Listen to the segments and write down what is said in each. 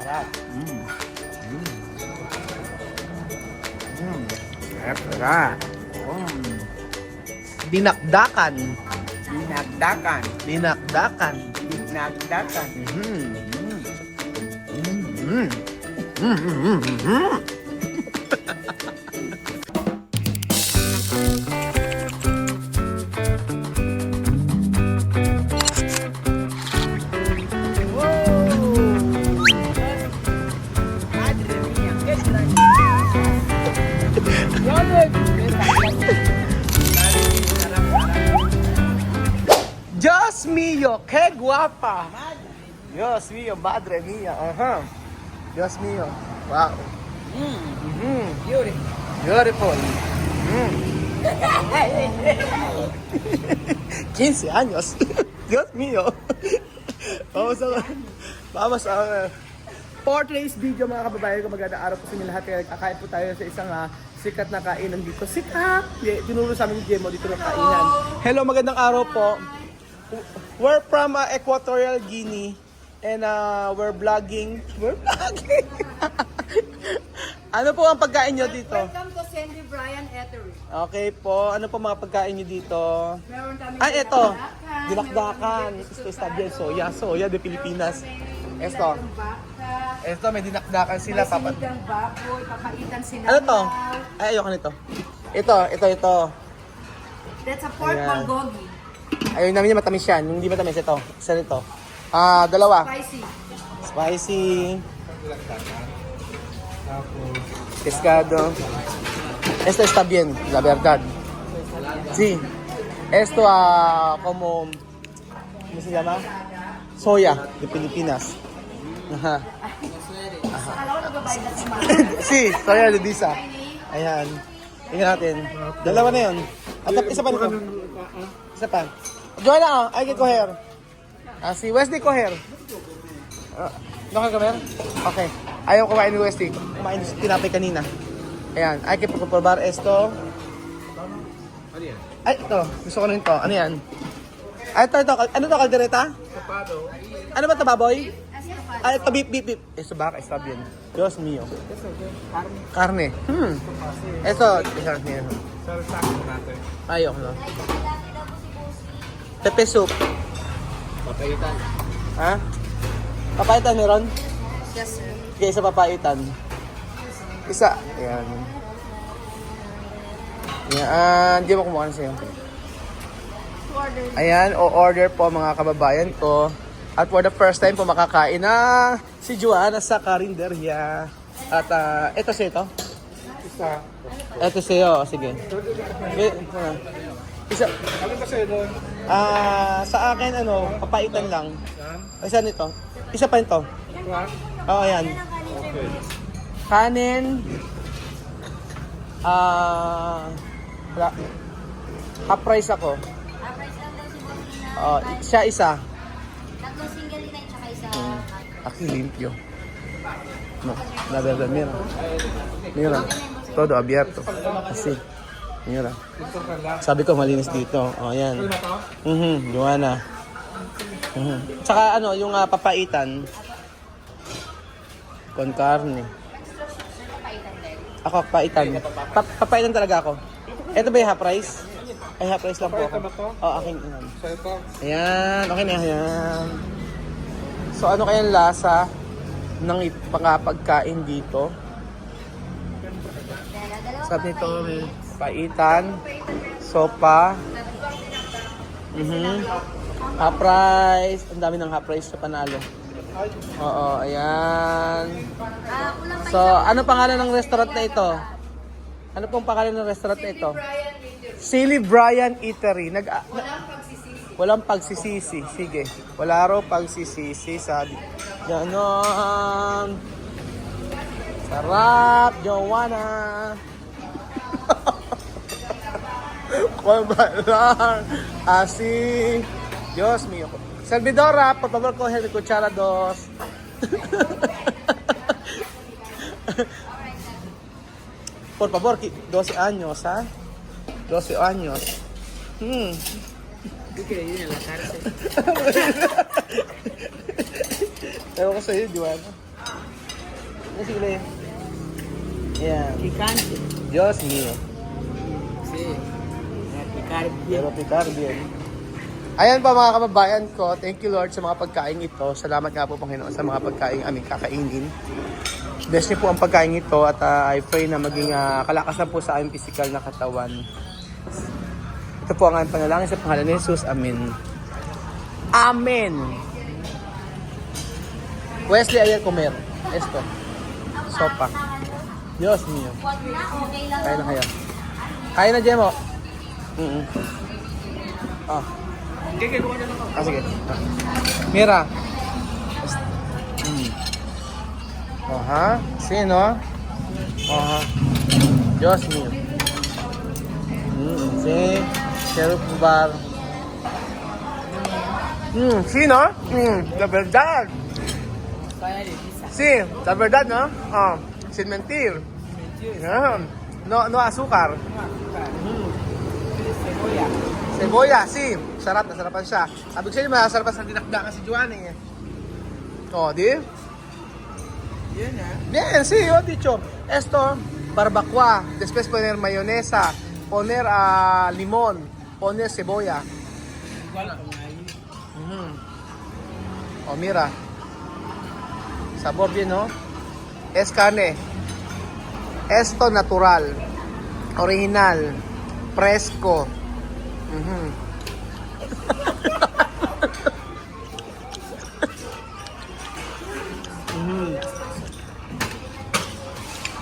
Sarap. Sarap. Dinakdakan. Dinagdakan. Dinakdakan. Dinagdakan. Dios mío, qué guapa. Dios mío, madre mía. Dios mío. Wow. Beautiful. Beautiful. 15 años. Dios mío. Vamos sa for today's video mga kababayan ko, magandang araw po sa inyo lahat. Kaya kakain po tayo sa isang sikat na kainan dito. Sikat! Tinuro sa amin ni Jemo dito ng kainan. Hello, magandang araw po. We're from Equatorial Guinea and we're vlogging. Ano po ang pagkain nyo dito? Welcome to Sandy Brian Eatery. Okay po. Ano po mga pagkain nyo dito? Meron kami Ito. Dinakdakan. Ito está bien. Soya de Pilipinas. Ito. Ito, may dinakdakan sila. May sinigang baboy, papaitan sila. Ano to? Ay, ayoko nito. Ito. That's a pork Ayan. bulgogi. Ayun namin yung matamis yan. Yung hindi matamis, ito. Isa nito. Dalawa. Spicy. Spicy. Pescado. Esto está bien, la verdad. Sí. Esto, como, ¿cómo se llama? Soya de Pilipinas. Ajá. Akala ko nagbabayad na si Sí, soya de Disa. Ayan. Tingnan natin. Dalawa na yun. At isa pa nito. Isa pa. Joanna, hay que coger. Si Wesley coger. No ka comer? Okay. Ayaw kumain ni Wesley. Kumain si tinapay kanina. Ayan. Hay que probar esto. Ay, ito. Gusto ko rin ito. Ano yan? Ay, ito. Ano to, kaldereta? Ano ba ito, baboy? Ay, ito, beef. Eso baka, está bien. Dios mío. Carne. Ito, ayaw ko. Pepe soup. Papaitan. Ha? Papaitan meron? Yes, sir. Okay, isa papaitan. Isa. Ayan. Ayan. Di mo kumuha sa'yo. Ayan, o-order po mga kababayan ko. At for the first time po makakain na si Joanna sa karinderya. At ito siya ito. Isa. Ito siya, sige. Isa. Ano ba sa'yo doon? Sa akin, papaitan lang. Isa nito. Isa pa nito. Oo, ayan. Okay. Kanin. Wala. Half price ako. Price lang daw si Boss Nina. Siya isa. Tatlong single ina tsaka isa. Aquí limpio. No, la verdad, mira. Mira. Todo abierto. Así. Mira. Sabi ko malinis dito. Ayan. Joanna. Tsaka yung papaitan. Con carne. Ako, papaitan. Papaitan talaga ako. Ito ba yung half price? Ay, half price lang po ako. Akin. Sa ito. Ayan, okay na yan. So ano kayang lasa ng pagkain dito? Sabi nito, may paitan, sopa, half price, ang dami ng half price sa panalo. Oo, ayan. So, ano pangalan ng restaurant na ito? Ano pong pangalan ng restaurant na ito? Silly Brian Eatery. Walang pagsisisi. Sige. Wala raw pagsisisi. Sabi. Ganon. Sarap, Joanna. Kumabalar. Así. Dios mío. Servidora, por favor, coge el cuchara dos. Por favor, 12 años, ¿ha? 12 años. Hindi kayo yun la cárcel. Ewan ko sa'yo, Joanna. Sili. Ayan. Picante. Diyos mío. Sí. Picar Pero picar bien. Ayan pa mga kababayan ko, thank you Lord sa mga pagkain ito. Salamat nga po Panginoon sa mga pagkain aming kakainin. Bless niyo po ang pagkain ito at I pray na maging kalakasan po sa aming physical na katawan. Ito po ang aming panalangin sa pangalan ni Jesus. Amen. Amen. Wesley, ayan comer. Esto. Sopa. Diyos mío. Huwag na, okay lang. Kaya na kayo. Kaya na, Jemo. Ah. Ah, sige. Ah. Mira. Aha. Sino? Aha. Diyos mío. Si. Cherub bar. Sino? La verdad. Sí, la verdad, no? Ah. Sin mentir. Yeah. No azúcar. Cebolla, sí. Sarap, nasarapan siya. Sabi ko sa'yo, masarapan sa dinakdakan si Juan eh. Oh, di? Bien, sí, yo he dicho. Esto, barbacoa. Después poner mayonesa. Poner limón. Poner cebolla. Oh, mira. Sabor bien, ¿no? Es carne. Esto natural. Original. Fresco.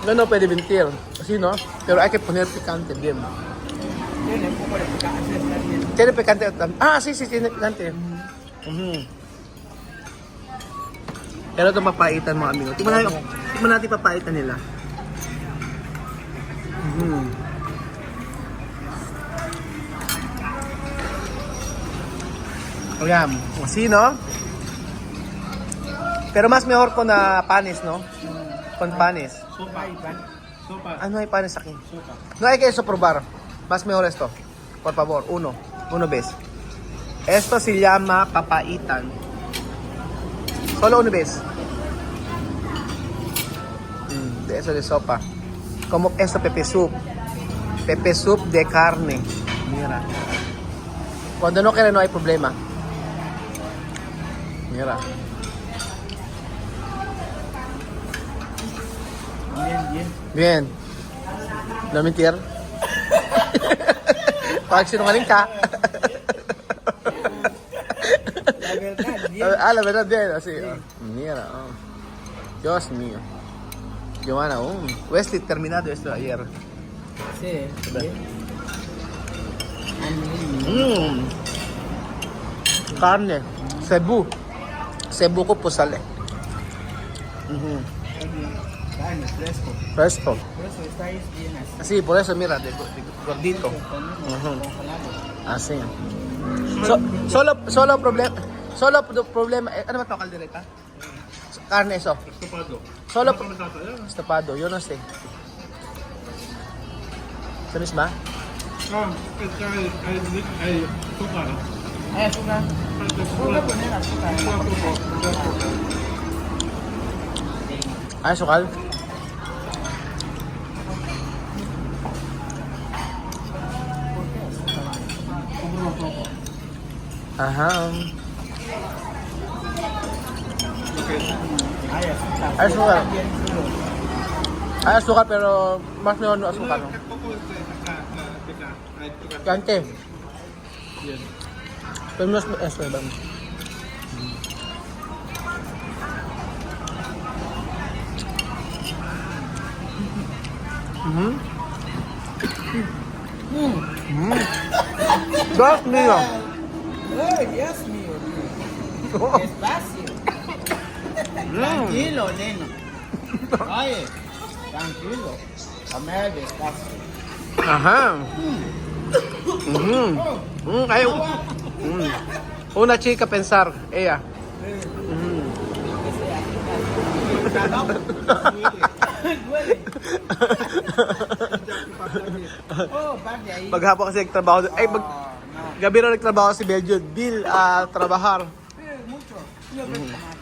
No puede mentir. Así, ¿no? Pero hay que poner picante bien. Tiene un poco de picante, está bien. ¿Tiene picante? Ah, sí, tiene picante. Pero ito mapaitan mga amigo. Tingnan natin papaitan nila. Ayan, así, ¿no? Pero más mejor con panes, ¿no? Con panes. Sopa. Sopa. Ah, no hay panes aquí. Sopa. No hay que eso probar. Más mejor esto. Por favor, uno vez. Esto se llama papaitan. Solo una vez. De eso de sopa. Como esto pepe soup. Pepe soup de carne. Mira. Cuando no quiere no hay problema. Mira. Bien. No mentir. Pag sinungaling ka. La verdad bien, así. Mira, Dios mío. Giovanna, Wesley terminado esto ayer. Sí. Carne. Cebu ko pusal eh. Carne, fresco. Fresco. Por eso está ahí bien así. Así, por eso mira, de gordito. Congelado. Así. Solo problema, ano ba ito, kaldereta? Carne, eso. Estopado. Solo ¿Cómo está allá? estopado, yo no sé. ¿Esa misma? Ah, hay azúcar. Hay azúcar. Voy a poner azúcar. Ay, sukal. Ajá. Hay azúcar. Hay azúcar. Bien duro. Hay azúcar pero más mejor no azúcar, ¿no? Picante. Pero no es eso, vamos. Dios mío. Ay, Dios mío. Despacio. Tranquilo, neno. Oye, tranquilo. Comer despacio. Ajá. Ay, una chica pensar, ella. Duele. Oh, parte ahí. Maghapon kasi nagtrabaho. Ay, No. gabi rin nagtrabaho si Belgium. Bill, trabajar. Mucho. Yo creo que más.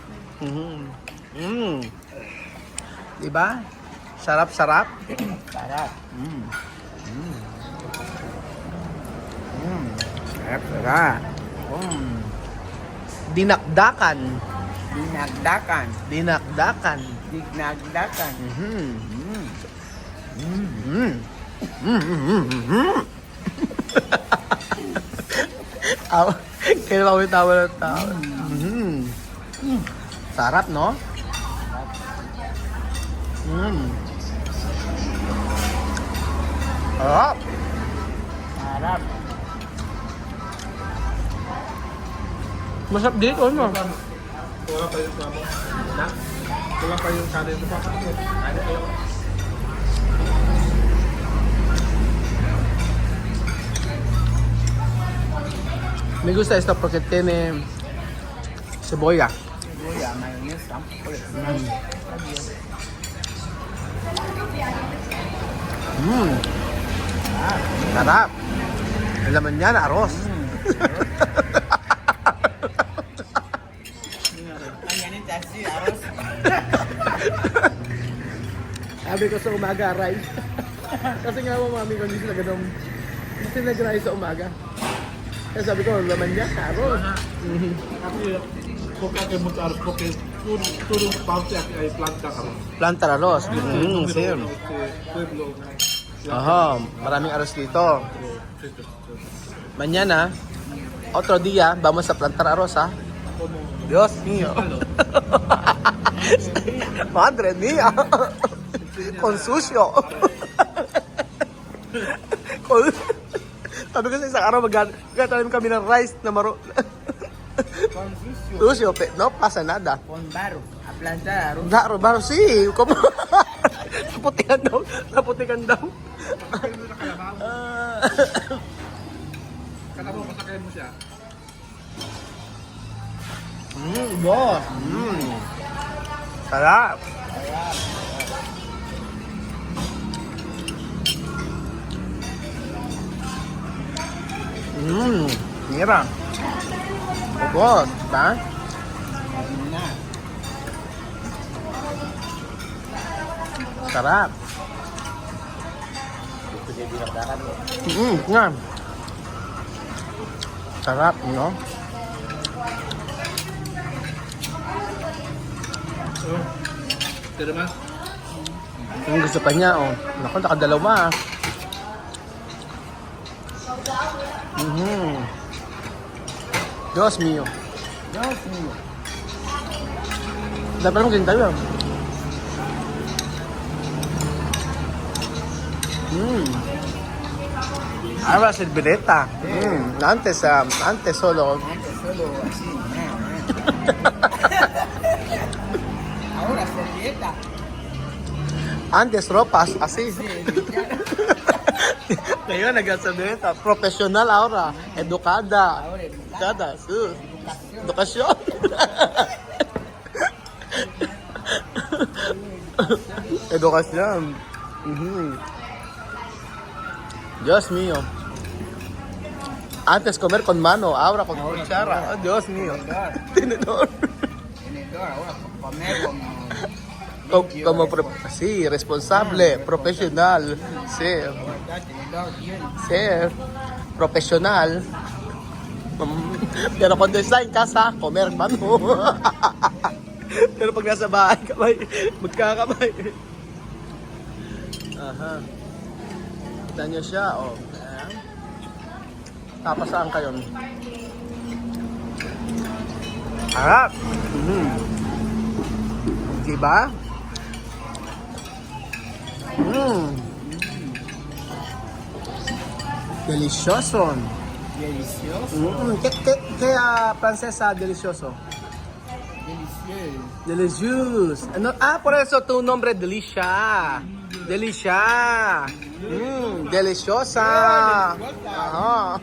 Diba? Sarap-sarap. Sarap. Sarap. Dinakdakan. Dinagdakan. Dinakdakan. Dinagdakan. Kaya ba tawa ng tao? Sarap, no? Sarap. Sarap. Masarap dito, no? Wala pa yung kamo. Na? Wala pa yung kanin mo pa. Kanin kayo. Me gusta esto porque tiene cebolla. Cebolla, mayonesa. Sarap. Ang laman niya na arroz. Ganyan taxi, arroz. Sabi ko sa umaga, rice. Kasi nga mo, mami ko, hindi sila ganun. Hindi sila nag-rice sa umaga. Kaya sabi ko, laman niya, arroz. Aquí, porque hay mucho arroz, porque todo parte aquí hay planta arroz. Planta arroz. Sir. Pueblo. Aha, maraming arroz dito. Mañana, otro día, vamos a plantar arroz, ha? Dios mío. Madre mía. Con sucio. Sabi ko sa isang araw, magkatanim kami ng rice na Con sucio. sucio, no pasa nada. Con barro. A plantar arroz. Baro, sí. Como... naputikan daw. Naputikan daw. Kalabaw, masakayan mo siya. Boss. Sarap. Mira. Boss, ba? Na. Sarap. Nga. Sarap, no? Pero mas, Yung gusto pa niya, oh. Naku, nakadalawa. Dios mío. Dios mío. Dapat lang din tayo. Ahora servileta. Antes solo. Antes solo así. Ahora servilleta. Antes ropas, así. Sí, Ngayon, nag-servileta. Profesional ahora. Educada. ahora Educada, sus. Edukasyon. Edukasyon. Dios mío. Antes comer con mano, ahora con cuchara. Oh, Dios mío. Tenedor. tenedor, ahora comer Sí, responsable, profesional. Sí, tenedor bien. sí, profesional. Pero cuando está en casa, comer mano. Pero pag nasa bahay, kamay, magkakamay. Aha. Kita niyo siya, oh. Ayan. Tapos saan kayo? Harap! Diba? Delicioso. Delicioso. ¿Qué francesa delicioso? Delicioso. Delicious. Ano? Por eso tu nombre Delicia. Delicia. Deliciosa. Ajá.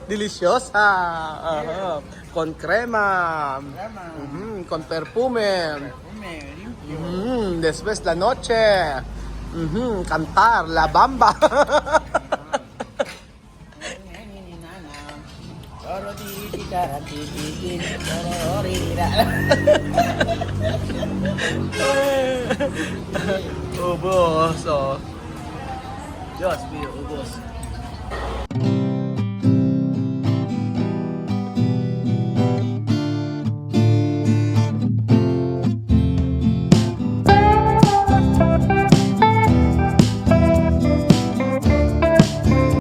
Deliciosa. Ajá. Con crema. Con perfume. Perfume limpio. Después la noche. Cantar la bamba. Toro di ka titigil. Ororira. Ubos, oh. Diyos, biyo, ubos.